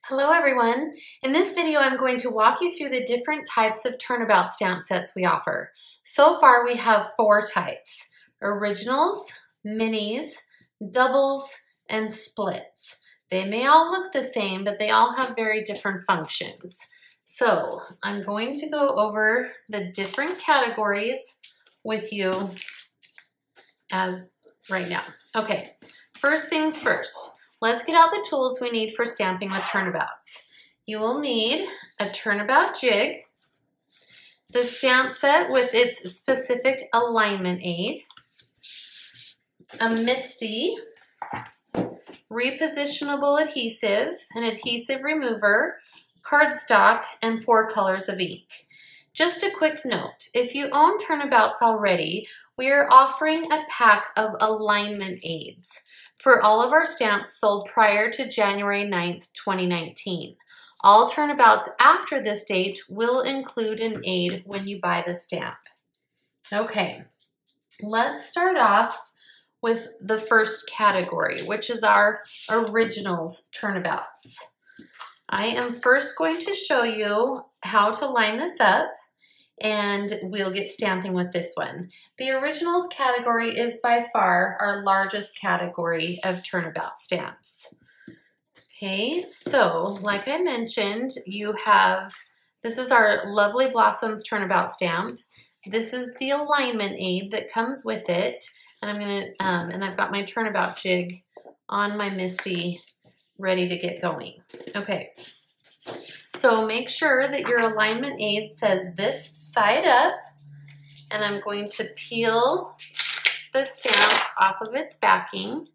Hello everyone. In this video I'm going to walk you through the different types of Turnabout stamp sets we offer. So far we have 4 types: originals, minis, doubles, and splits. They may all look the same, but they all have very different functions. So I'm going to go over the different categories with you as right now. Okay, first things first. Let's get out the tools we need for stamping with Turnabouts. You will need a Turnabout jig, the stamp set with its specific alignment aid, a MISTI, repositionable adhesive, an adhesive remover, cardstock, and 4 colors of ink. Just a quick note, if you own Turnabouts already, we are offering a pack of alignment aids for all of our stamps sold prior to January 9th, 2019. All Turnabouts after this date will include an aid when you buy the stamp. Okay, let's start off with the first category, which is our originals Turnabouts. I am first going to show you how to line this up, and we'll get stamping with this one. The originals category is by far our largest category of Turnabout stamps. Okay, so like I mentioned, this is our Lovely Blossoms Turnabout stamp. This is the alignment aid that comes with it, and and I've got my Turnabout jig on my MISTI ready to get going. Okay. So make sure that your alignment aid says this side up, and I'm going to peel the stamp off of its backing.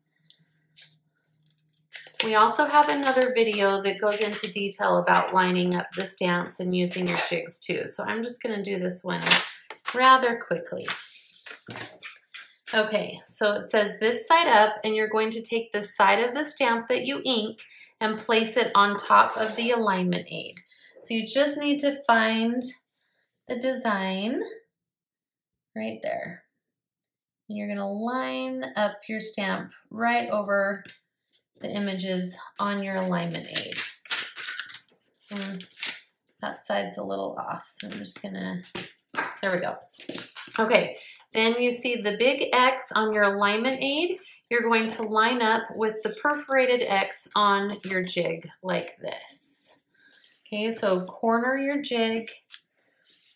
We also have another video that goes into detail about lining up the stamps and using your jigs too. So I'm just going to do this one rather quickly. Okay, so it says this side up, and you're going to take the side of the stamp that you ink and place it on top of the alignment aid. So you just need to find the design right there. And you're gonna line up your stamp right over the images on your alignment aid. That side's a little off, so I'm just gonna, there we go. Okay, then you see the big X on your alignment aid. You're going to line up with the perforated X on your jig like this. Okay, so corner your jig,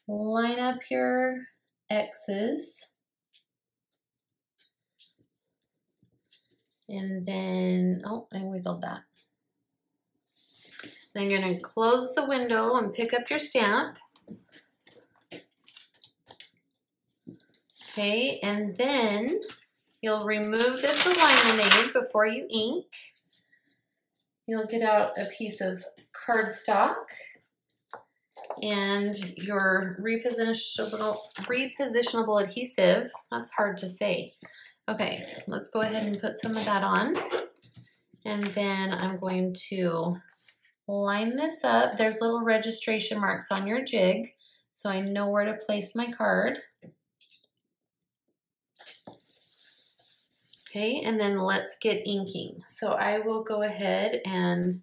line up your X's, and then, oh, I wiggled that. Then you're gonna close the window and pick up your stamp. Okay, and then you'll remove this alignment aid before you ink. You'll get out a piece of cardstock and your repositionable adhesive. That's hard to say. Okay, let's go ahead and put some of that on. And then I'm going to line this up. There's little registration marks on your jig, so I know where to place my card. Okay, and then let's get inking. So I will go ahead and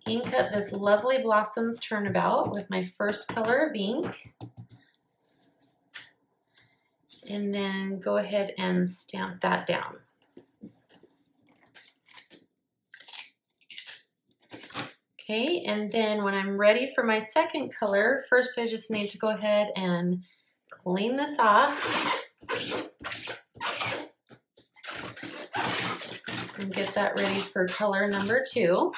ink up this Lovely Blossoms Turnabout with my first color of ink. And then go ahead and stamp that down. Okay, and then when I'm ready for my second color, first I just need to go ahead and clean this off and get that ready for color number 2.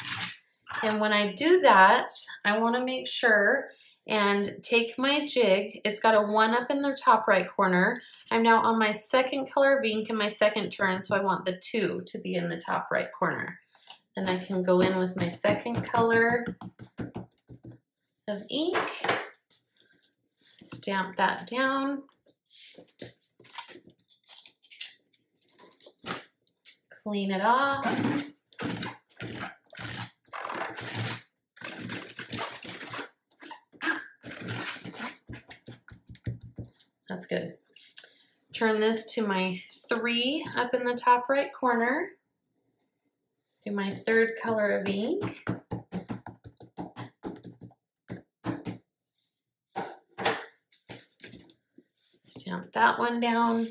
And when I do that, I want to make sure and take my jig. It's got a 1 up in the top right corner. I'm now on my second color of ink in my second turn, so I want the 2 to be in the top right corner. Then I can go in with my second color of ink, stamp that down, clean it off. That's good. Turn this to my 3 up in the top right corner. Do my third color of ink. Stamp that one down.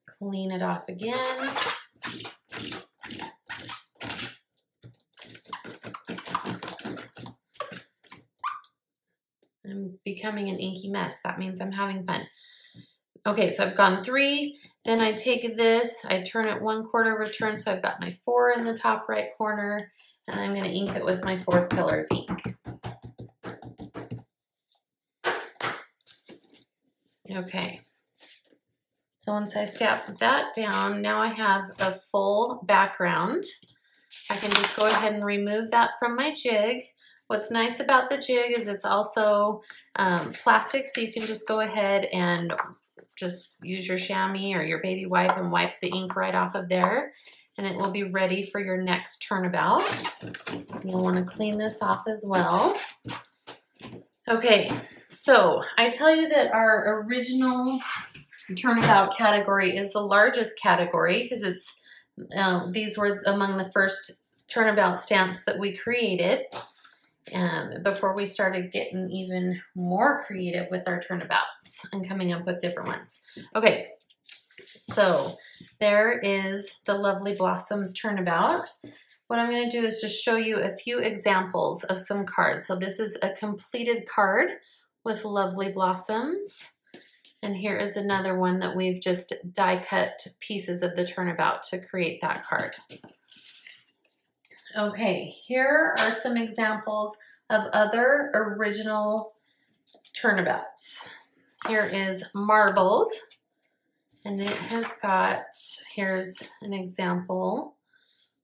Clean it off again. I'm becoming an inky mess. That means I'm having fun. Okay, so I've gone 3. Then I take this, I turn it 1/4 return, so I've got my 4 in the top right corner, and I'm going to ink it with my 4th color of ink. Okay, so once I stamp that down, now I have a full background. I can just go ahead and remove that from my jig. What's nice about the jig is it's also plastic, so you can just go ahead and just use your chamois or your baby wipe and wipe the ink right off of there, and it will be ready for your next turnabout. You'll want to clean this off as well. Okay, so I tell you that our original turnabout category is the largest category because it's these were among the first turnabout stamps that we created before we started getting even more creative with our turnabouts and coming up with different ones. Okay, so there is the Lovely Blossoms turnabout. What I'm going to do is just show you a few examples of some cards. So this is a completed card with Lovely Blossoms. And here is another one that we've just die cut pieces of the turnabout to create that card. Okay, here are some examples of other original turnabouts. Here is Marbled, and it has got, here's an example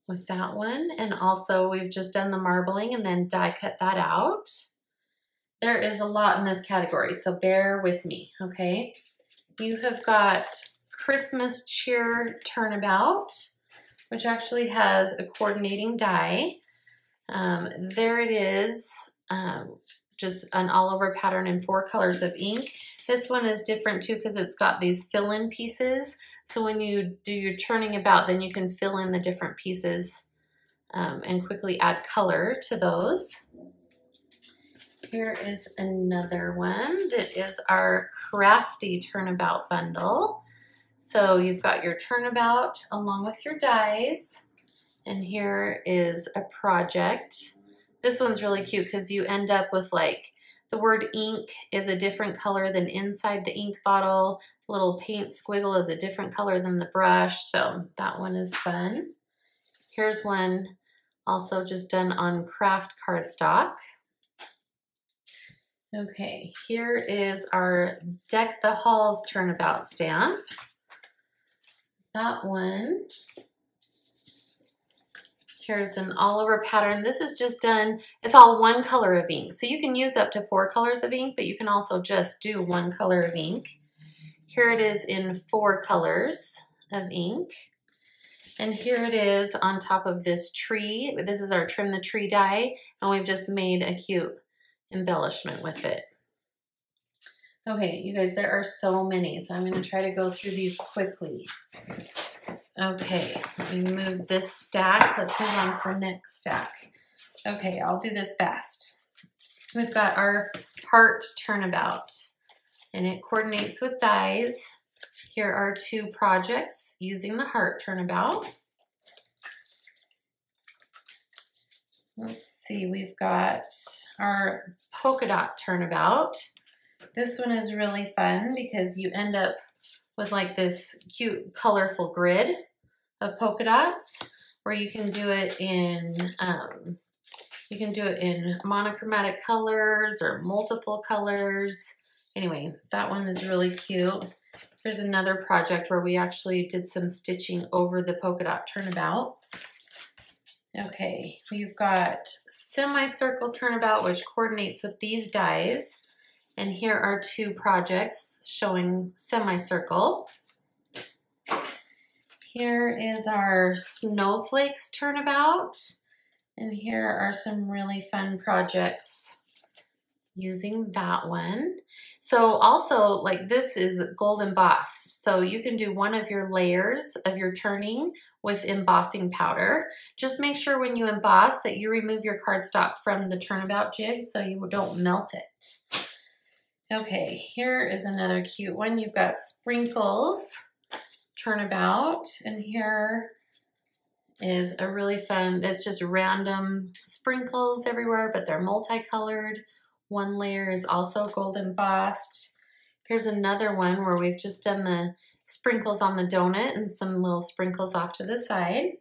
with that one. And also we've just done the marbling and then die cut that out. There is a lot in this category, so bear with me, okay? You have got Christmas Cheer Turnabout, which actually has a coordinating die. There it is, just an all over pattern in 4 colors of ink. This one is different too because it's got these fill-in pieces. So when you do your turning about, then you can fill in the different pieces and quickly add color to those. Here is another one that is our Crafty Turnabout bundle. So you've got your turnabout along with your dies. And here is a project. This one's really cute because you end up with like the word ink is a different color than inside the ink bottle. Little paint squiggle is a different color than the brush. So that one is fun. Here's one also just done on craft cardstock. Okay, here is our Deck the Halls Turnabout stamp. That one. Here's an all over pattern. This is just done, it's all 1 color of ink. So you can use up to 4 colors of ink, but you can also just do 1 color of ink. Here it is in 4 colors of ink. And here it is on top of this tree. This is our Trim the Tree die, and we've just made a cute embellishment with it. Okay, you guys, there are so many, so I'm going to try to go through these quickly. Okay, let me move this stack. Let's move on to the next stack. Okay, I'll do this fast. We've got our Heart Turnabout, and it coordinates with dies. Here are 2 projects using the Heart Turnabout. Let's see, we've got our Polka Dot Turnabout. This one is really fun because you end up with like this cute colorful grid of polka dots where you can do it in monochromatic colors or multiple colors. Anyway, that one is really cute. There's another project where we actually did some stitching over the polka dot turnabout. Okay, we've got Semicircle Turnabout, which coordinates with these dies. And here are 2 projects showing semicircle. Here is our Snowflakes Turnabout. And here are some really fun projects using that one. So also, like, this is gold embossed. So you can do one of your layers of your turning with embossing powder. Just make sure when you emboss that you remove your cardstock from the turnabout jig so you don't melt it. Okay, here is another cute one. You've got sprinkles, turnabout, and here is a really fun, it's just random sprinkles everywhere, but they're multicolored. One layer is also gold embossed. Here's another one where we've just done the sprinkles on the donut and some little sprinkles off to the side.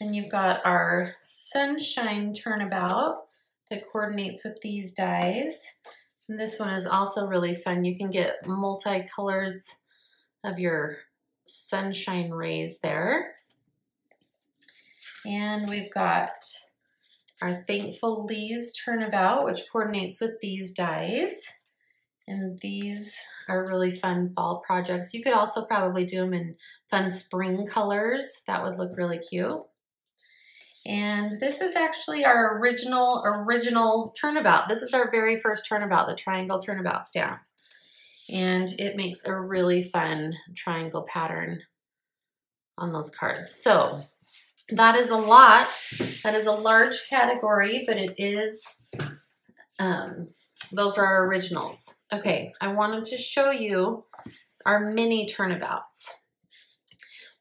Then you've got our sunshine turnabout that coordinates with these dies. And this one is also really fun. You can get multicolors of your sunshine rays there. And we've got our Thankful Leaves Turnabout, which coordinates with these dies. And these are really fun fall projects. You could also probably do them in fun spring colors. That would look really cute. And this is actually our original Turnabout. This is our very first Turnabout, the triangle Turnabout stamp. And it makes a really fun triangle pattern on those cards. So that is a lot. That is a large category, but it is, those are our originals. Okay, I wanted to show you our mini Turnabouts.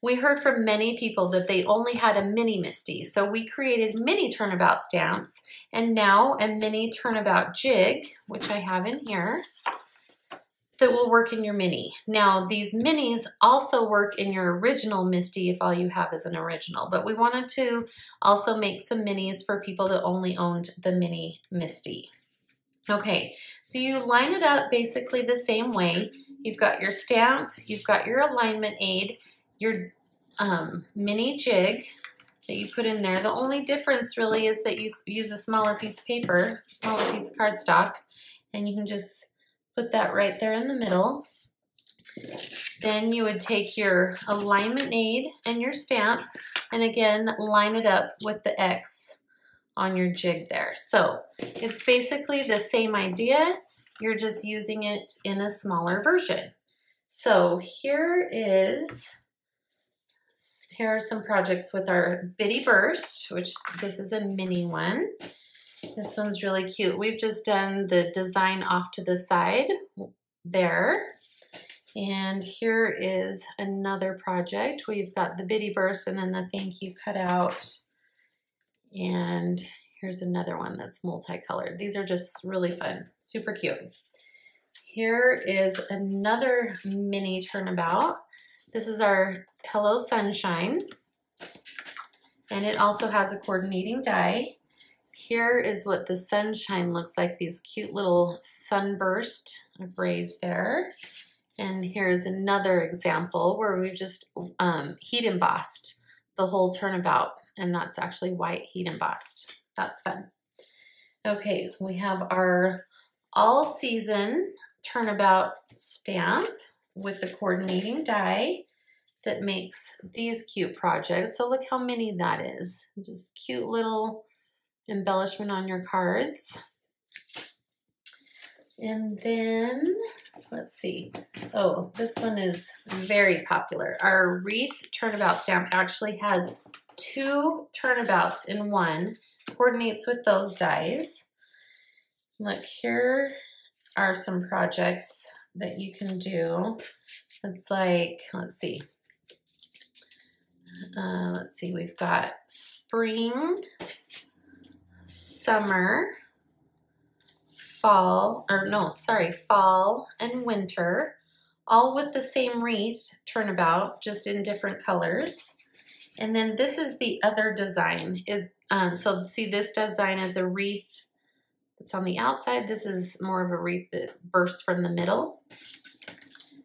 We heard from many people that they only had a mini Misty, so we created mini Turnabout stamps and now a mini Turnabout jig, which I have in here, that will work in your mini. Now, these minis also work in your original Misty if all you have is an original, but we wanted to also make some minis for people that only owned the mini Misty. Okay, so you line it up basically the same way. You've got your stamp, you've got your alignment aid, your mini jig that you put in there. The only difference really is that you use a smaller piece of paper, smaller piece of cardstock, and you can just put that right there in the middle. Then you would take your alignment aid and your stamp and again line it up with the X on your jig there. So it's basically the same idea. You're just using it in a smaller version. So here are some projects with our Bitty Burst, which this is a mini one. This one's really cute. We've just done the design off to the side there. And here is another project. We've got the Bitty Burst and then the thank you cut out. And here's another one that's multicolored. These are just really fun, super cute. Here is another mini Turnabout. This is our Hello Sunshine, and it also has a coordinating die. Here is what the sunshine looks like, these cute little sunburst of rays there. And here's another example where we've just heat embossed the whole Turnabout, and that's actually white heat embossed. That's fun. Okay, we have our all season Turnabout stamp with the coordinating die that makes these cute projects. So look how mini that is. Just cute little embellishment on your cards. And then, let's see. Oh, this one is very popular. Our Wreath Turnabout stamp actually has 2 Turnabouts in one. Coordinates with those dies. Look, here are some projects that you can do. It's like, let's see, we've got spring, summer, fall and winter, all with the same wreath Turnabout, just in different colors. And then this is the other design. So see, this design is a wreath that's on the outside. This is more of a wreath that bursts from the middle.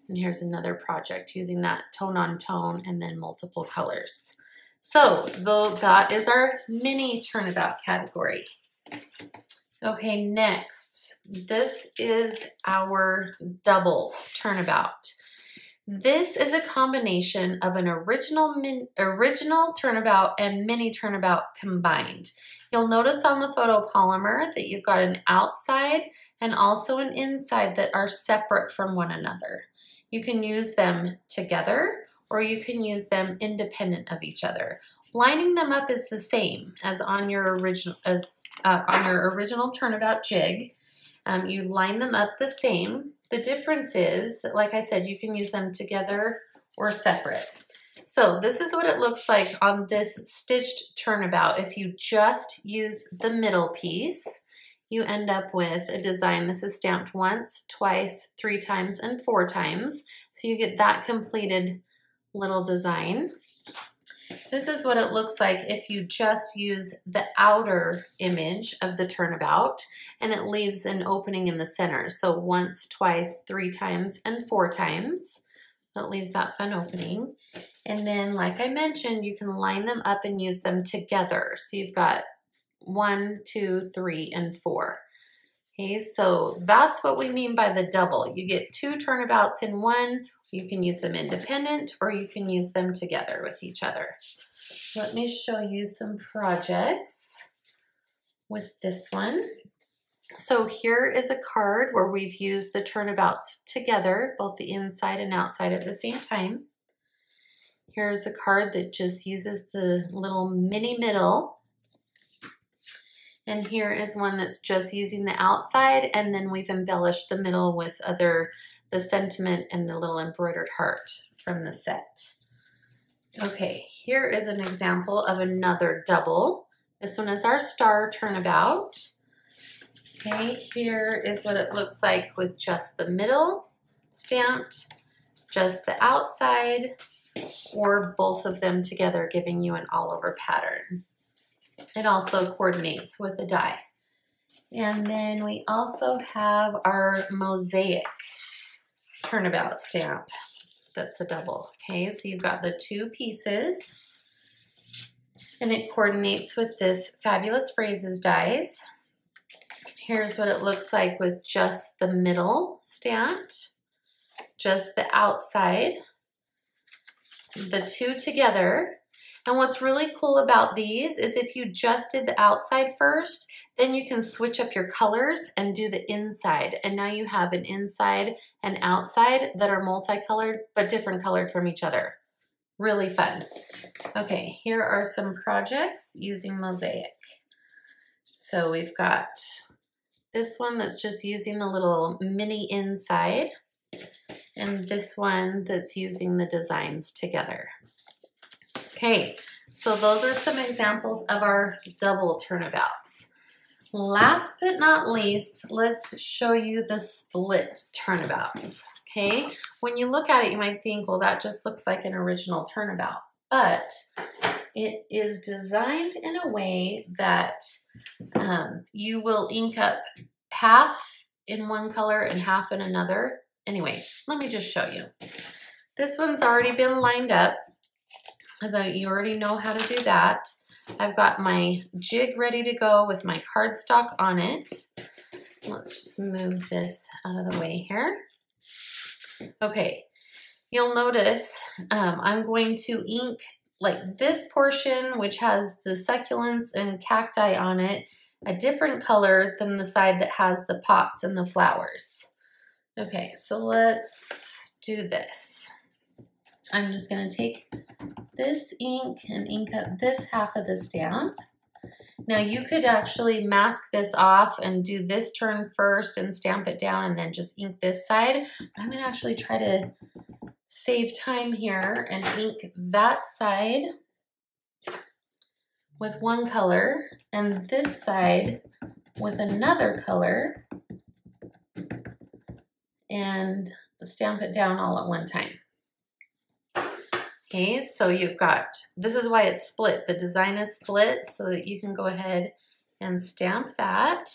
And here's another project using that tone on tone and then multiple colors. So that is our mini Turnabout category. Okay, next, this is our double Turnabout. This is a combination of an original turnabout and mini turnabout combined. You'll notice on the photopolymer that you've got an outside and also an inside that are separate from one another. You can use them together or you can use them independent of each other. Lining them up is the same as on your original turnabout jig. You line them up the same. The difference is that, like I said, you can use them together or separate. So this is what it looks like on this stitched turnabout. If you just use the middle piece, you end up with a design. This is stamped once, twice, 3 times, and 4 times. So you get that completed little design. This is what it looks like if you just use the outer image of the turnabout and it leaves an opening in the center. So once, twice, 3 times, and 4 times. That leaves that fun opening. And then, like I mentioned, you can line them up and use them together. So you've got 1, 2, 3, and 4. Okay, so that's what we mean by the double. You get 2 turnabouts in one. You can use them independent or you can use them together with each other. Let me show you some projects with this one. So here is a card where we've used the turnabouts together, both the inside and outside at the same time. Here's a card that just uses the little mini middle. And here is one that's just using the outside, and then we've embellished the middle with the sentiment and the little embroidered heart from the set. Okay, here is an example of another double. This one is our star turnabout. Okay, here is what it looks like with just the middle stamped, just the outside, or both of them together, giving you an all-over pattern. It also coordinates with a die. And then we also have our mosaic turnabout stamp. That's a double. Okay, so you've got the 2 pieces and it coordinates with this Fabulous Phrases dies. Here's what it looks like with just the middle stamped, just the outside, the 2 together. And what's really cool about these is if you just did the outside first, then you can switch up your colors and do the inside. And now you have an inside and outside that are multicolored, but different colored from each other. Really fun. Okay, here are some projects using mosaic. So we've got this one that's just using the little mini inside, and this one that's using the designs together. Okay, so those are some examples of our double turnabouts. Last but not least, let's show you the split turnabouts. Okay, when you look at it, you might think, well, that just looks like an original turnabout, but it is designed in a way that you will ink up half in one color and half in another. Anyway, let me just show you. This one's already been lined up, as you already know how to do that. I've got my jig ready to go with my cardstock on it. Let's just move this out of the way here. Okay, you'll notice I'm going to ink like this portion, which has the succulents and cacti on it, a different color than the side that has the pots and the flowers. Okay, so let's do this. I'm just going to take this ink and ink up this half of the stamp. Now you could actually mask this off and do this turn first and stamp it down and then just ink this side. But I'm going to actually try to save time here and ink that side with one color and this side with another color and stamp it down all at one time. Okay, so you've got, this is why it's split. The design is split so that you can go ahead and stamp that.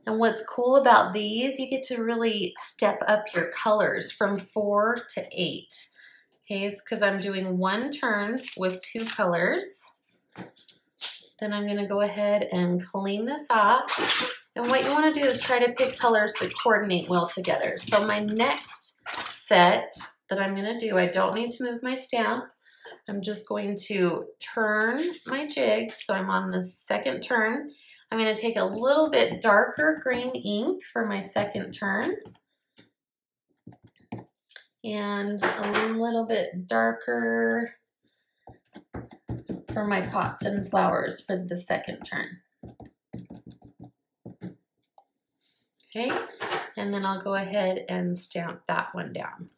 And what's cool about these, you get to really step up your colors from 4 to 8. Okay, because I'm doing one turn with 2 colors. Then I'm going to go ahead and clean this off. And what you want to do is try to pick colors that coordinate well together. So my next set that I'm gonna do, I don't need to move my stamp. I'm just going to turn my jig. So I'm on the second turn. I'm gonna take a little bit darker green ink for my second turn and a little bit darker for my pots and flowers for the second turn. Okay, and then I'll go ahead and stamp that one down.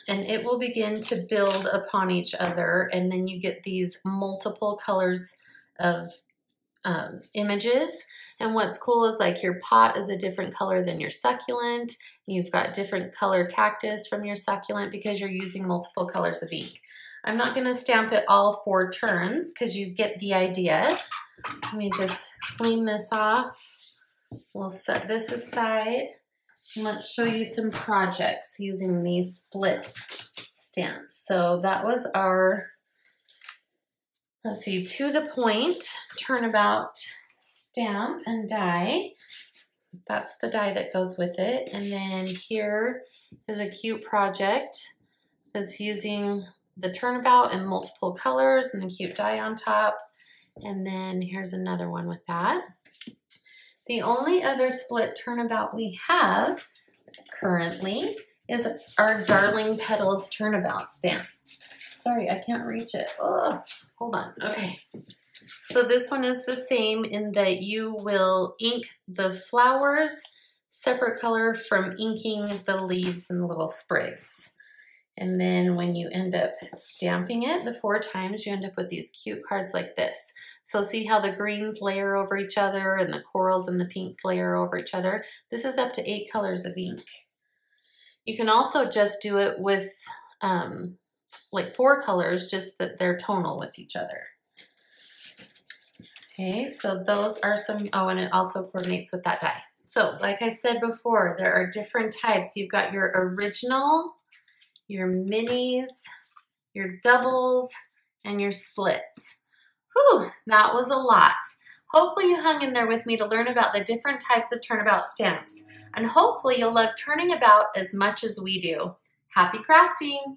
And it will begin to build upon each other, and then you get these multiple colors of images. And what's cool is like your pot is a different color than your succulent. You've got different color cactus from your succulent because you're using multiple colors of ink. I'm not going to stamp it all 4 turns because you get the idea. Let me just clean this off. We'll set this aside. And let's show you some projects using these split stamps. So that was our, let's see, to the point turnabout stamp and die. That's the die that goes with it. And then here is a cute project that's using the turnabout in multiple colors and the cute die on top. And then here's another one with that. The only other split turnabout we have currently is our Darling Petals Turnabout stamp. Sorry, I can't reach it. Ugh, hold on. Okay. So this one is the same in that you will ink the flowers separate color from inking the leaves and the little sprigs. And then when you end up stamping it the 4 times, you end up with these cute cards like this. So see how the greens layer over each other and the corals and the pinks layer over each other? This is up to 8 colors of ink. You can also just do it with like 4 colors, just that they're tonal with each other. Okay, so those are some, oh, and it also coordinates with that die. So like I said before, there are different types. You've got your original, your minis, your doubles, and your splits. Whew, that was a lot. Hopefully you hung in there with me to learn about the different types of turnabout stamps. And hopefully you'll love turning about as much as we do. Happy crafting!